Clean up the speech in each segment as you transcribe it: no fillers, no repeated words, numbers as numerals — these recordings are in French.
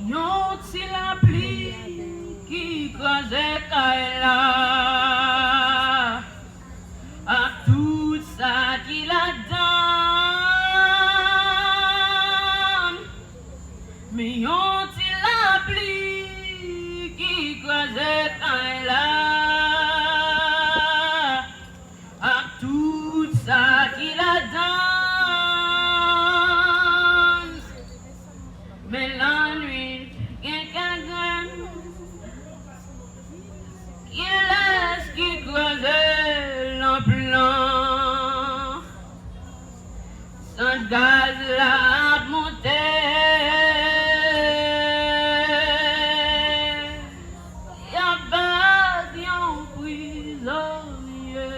Yon ti la pluie qui crasait Kaila à tout ça qu'il a donné. Mais yon ti la pluie qui crasait Kaila à tout ça qu'il a donné. Mais la nuit, quelqu'un gagne, qui laisse qui creuse le plan. Sans gaz la montée, y'a pas yon prisonnier.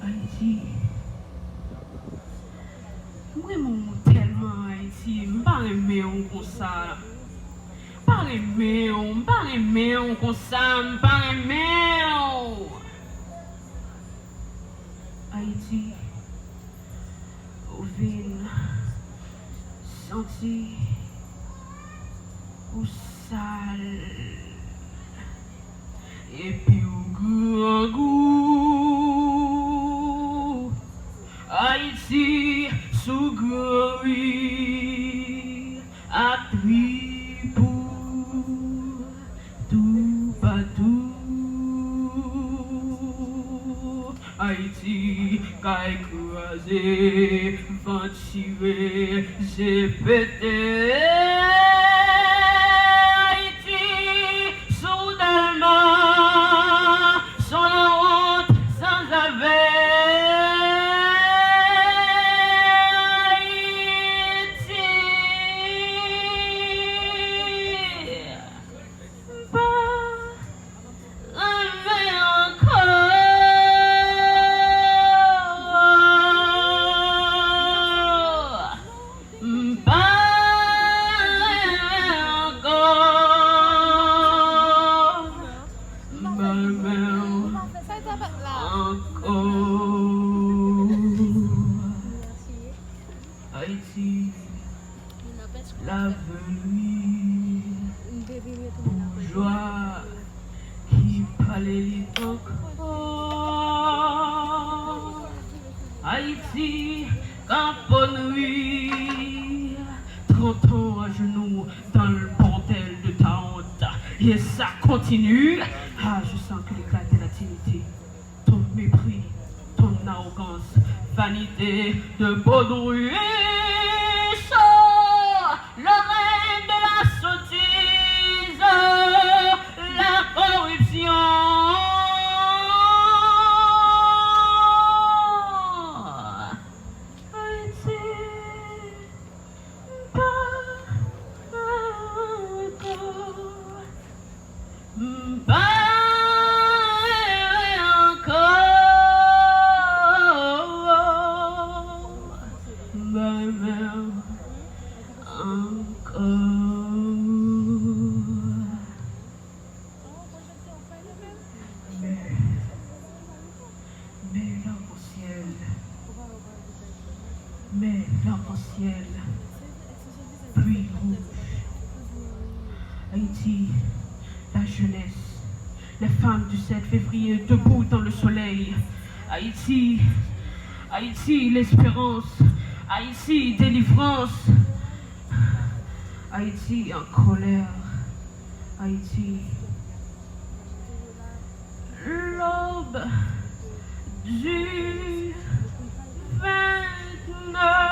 Haïti. Moi, tellement Haïti, je ne peux pas aimer comme ça. Pas aimer, pas aimer comme ça, pas aimer. Haïti, au vin, senti, ou sale, et puis au grand goût. Haïti, sous gris, à tribou, tout partout. Haïti, caille croisée, vent tiré, j'ai pété. Haïti, soudainement, sans honte, sans aver. Haïti, l'avenir, bourgeois qui parlait l'époque. Haïti, camponnerie, 30 ans à genoux dans le bordel de ta honte. Et ça continue. Ah, je sens que l'éclat de la dignité, ton mépris, ton arrogance, vanité de baudruche, le règne de la sottise, la corruption. Haïti, pas mais l'arc-en-ciel, pluie rouge. Haïti, la jeunesse, les femmes du 7 février debout dans le soleil. Haïti, Haïti, l'espérance. Haïti, délivrance. Haïti en colère. Haïti, l'aube du 29